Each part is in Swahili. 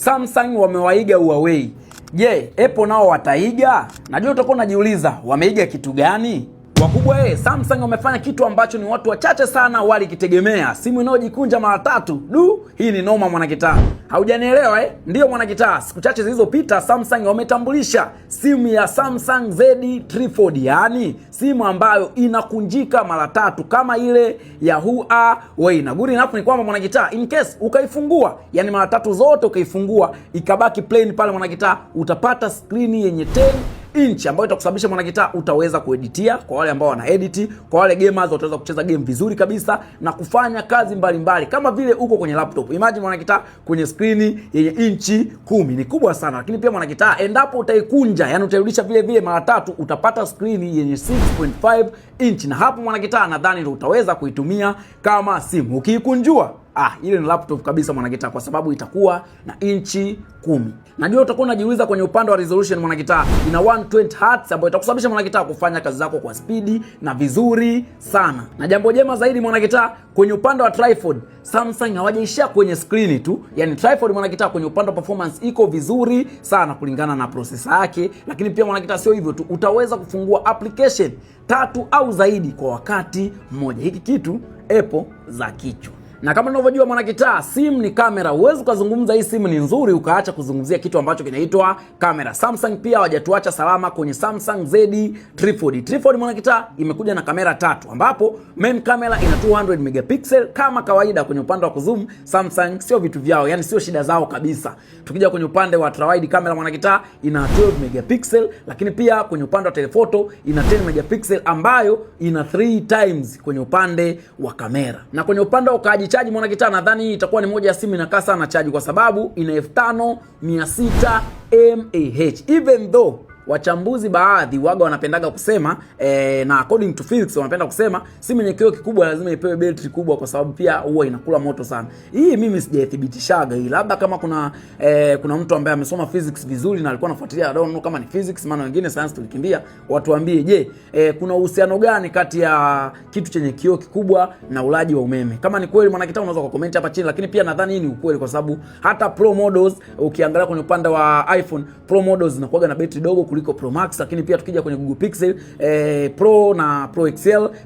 Samsung wamewaiga Huawei. Je, Apple nao wataiga? Najua utakuwa unajiuliza wameiga kitu gani? Wakubwa Samsung wamefanya kitu ambacho ni watu wachache sana walikitegemea. Simu inayojikunja mara 3. Hii ni noma mwanakitaa. Haujanielewa Ndio mwanakitaa. Siku chache zilizopita Samsung wametambulisha simu ya Samsung Z Tree Fold, yani simu ambayo inakunjika mara 3 kama ile ya Huawei. Na guri napo ni kwamba mwanakitaa, in case ukaifungua, yani mara 3 zote ukaifungua ikabaki plain pale mwanakitaa, utapata screen yenye 10 inch ambayo itakusababisha mwanakitaa utaweza kueditia kwa wale ambao wana edit, kwa wale gamers wataweza kucheza game vizuri kabisa na kufanya kazi mbalimbali kama vile uko kwenye laptop. Imagine mwanakitaa kwenye screen yenye inchi 10 ni kubwa sana, lakini pia mwanakitaa endapo utaikunja, yani utairudisha vile vile mara 3, utapata screen yenye 6.5 inch na hapo mwanakitaa nadhani ndio utaweza kuitumia kama simu. Ukiikunjua ile ni laptop kabisa mwanakitaa, kwa sababu itakuwa na inchi 10. Najua utakuwa unajiuliza kwenye upande wa resolution mwanakitaa, ina 120 Hz ambayo itakusababisha mwanakitaa kufanya kazi zako kwa spidi na vizuri sana. Na jambo jema zaidi mwanakitaa, kwenye upande wa tripod Samsung hawajaishia kwenye screen tu. Yani tripod mwanakitaa kwenye upande wa performance iko vizuri sana kulingana na processor yake, lakini pia mwanakitaa sio hivyo tu, utaweza kufungua application 3 au zaidi kwa wakati mmoja. Hiki kitu Apple za kichwa. Na kama unavyojua mwanakitaa, simu ni kamera. Huwezi ukazungumza hii simu ni nzuri ukaacha kuzungumzia kitu ambacho kinaitwa kamera. Samsung pia hawajatuacha salama kwenye Samsung Z Tree Fold. Tree Fold mwanakitaa imekuja na kamera 3 ambapo main camera ina 200 megapixel kama kawaida. Kwenye upande wa kuzoom Samsung sio vitu vyao, yani sio shida zao kabisa. Tukija kwenye upande wa ultra wide camera mwanakitaa ina 12 megapixel, lakini pia kwenye upande wa telephoto ina 10 megapixel ambayo ina 3 times kwenye upande wa kamera. Na kwenye upande wa chaji mwanakitaa, nadhani itakuwa ni moja ya simu inakaa sana chaji kwa sababu ina 5600 mAh. Even though wachambuzi baadhi waga wanapendaga kusema na according to physics wanapenda kusema simu yenye kioo kikubwa lazima ipewe betri kubwa kwa sababu pia huwa inakula moto sana. Hii mimi sijaithibitishaga hii. Labda kama kuna mtu ambaye amesoma physics vizuri na alikuwa anafuatilia, I don't know kama ni physics, maana wengine science tulikimbia, watuambie je, kuna uhusiano gani kati ya kitu chenye kioo kikubwa na ulaji wa umeme? Kama ni kweli mwanakitaa unaweza kucomment hapa chini, lakini pia nadhani hii ni ukweli kwa sababu hata Pro models ukiangalia kwenye upande wa iPhone, Pro models zinakuwa na betri dogo kuliko Pro Max. Lakini pia tukija kwenye Google Pixel Pro na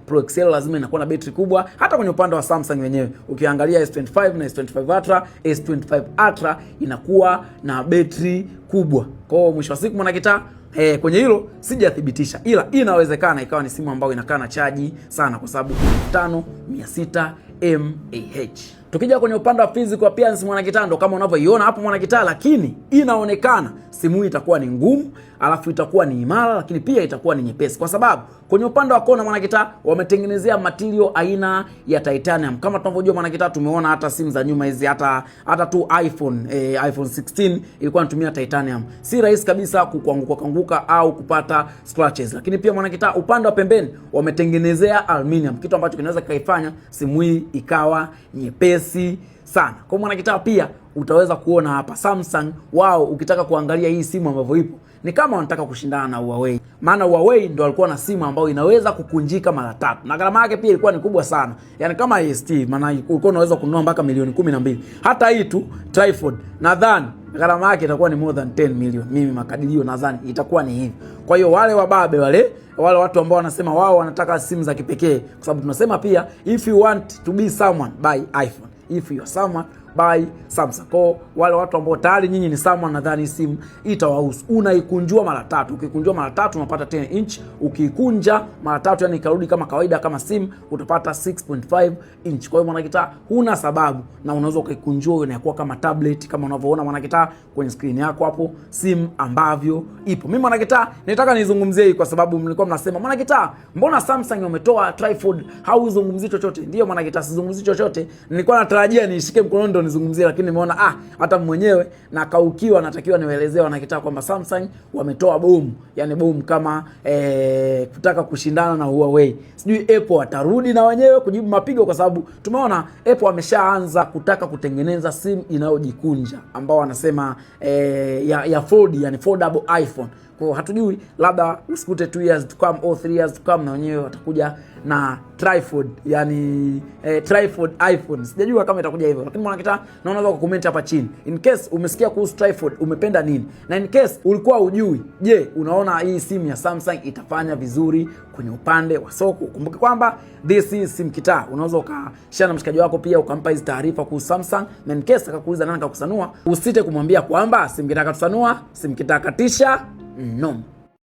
Pro XL lazima inakuwa na betri kubwa. Hata kwenye upande wa Samsung wenyewe ukiangalia S25 na S25 Ultra, S25 Ultra inakuwa na betri kubwa. Kwa hiyo mwisho wa siku mwanakitaa, kwenye hilo sijathibitisha, ila inawezekana ikawa ni simu ambayo inakaa na chaji sana kwa sababu 5600 mAh. Tukija kwenye upande wa physical appearance mwanakitaa, ndo kama unavyoiona hapo mwanakitaa, lakini inaonekana simu hii itakuwa ni ngumu, alafu itakuwa ni imara, lakini pia itakuwa ni nyepesi kwa sababu kwenye upande wa kona mwanakitaa wametengenezea material aina ya titanium. Kama tunavyojua mwanakitaa, tumeona hata simu za nyuma hizi, hata tu iPhone 16 ilikuwa inatumia titanium. Si rahisi kabisa kuanguka au kupata scratches. Lakini pia mwanakitaa, upande wa pembeni wametengenezea aluminium, kitu ambacho kinaweza kikaifanya simu hii ikawa nyepesi sana. Kwa mwanakitaa pia utaweza kuona hapa Samsung wao, ukitaka kuangalia hii simu ambavyo ipo, ni kama wanataka kushindana na Huawei. Maana Huawei ndo walikuwa na simu ambayo inaweza kukunjika mara 3 na gharama yake pia ilikuwa ni kubwa sana. Yani kama ST, maana ulikuwa unaweza kununua mpaka milioni 12. Hata hii tu tripod nadhani gharama yake itakuwa ni more than 10 million. Mimi makadirio nadhani itakuwa ni hivi. Kwa hiyo wale wababe wale watu ambao wanasema wao wanataka simu za kipekee, kwa sababu tunasema pia if you want to be someone buy iPhone, if you are someone buy Samsung. Kwa wale watu ambao tayari nyinyi ni someone, nadhani simu itawahusu. Unaikunjua mara 3. Ukikunjua mara 3 unapata 10 inch. Ukikunja mara 3 yani ikarudi kama kawaida kama simu, utapata 6.5 inch. Kwa hiyo mwanakitaa huna sababu, na unaweza ukaikunjua inakuwa kama tablet kama unavyoona mwanakitaa kwenye screen yako hapo simu ambavyo ipo. Mimi mwanakitaa nataka nizungumzie hii kwa sababu mlikuwa mnasema mwanakitaa, mbona Samsung wametoa tripod hauzungumzi chochote? Ndio mwanakitaa, sizungumzi chochote. Nilikuwa natarajia nishike mkono nizungumzie, lakini nimeona hata mwenyewe na kaukiwa natakiwa niwaelezee wanakitaa kwamba Samsung wametoa bomu, yani bomu kama kutaka kushindana na Huawei. Sijui Apple watarudi na wenyewe kujibu mapigo, kwa sababu tumeona Apple ameshaanza kutaka kutengeneza simu inayojikunja ambao wanasema ya fold, yani foldable iPhone. Kwa hatujui, labda usikute 2 years to come au 3 years to come na wenyewe watakuja na tripod, yani tripod iPhone. Sijajua kama itakuja hivyo, lakini mwanakitaa unaofuata na unaweza kucomment hapa chini. In case umesikia kuhusu tripod, umependa nini? Na in case ulikuwa hujui, je, unaona hii simu ya Samsung itafanya vizuri kwenye upande wa soko? Kumbuka kwamba this is Sim Kitaa. Unaweza ukashare na mshikaji wako pia ukampa hizo taarifa kuhusu Samsung, na in case akakuuliza nani kakusanua, usite kumwambia kwamba Sim Kitaa katusanua, Sim Kitaa katisha. No.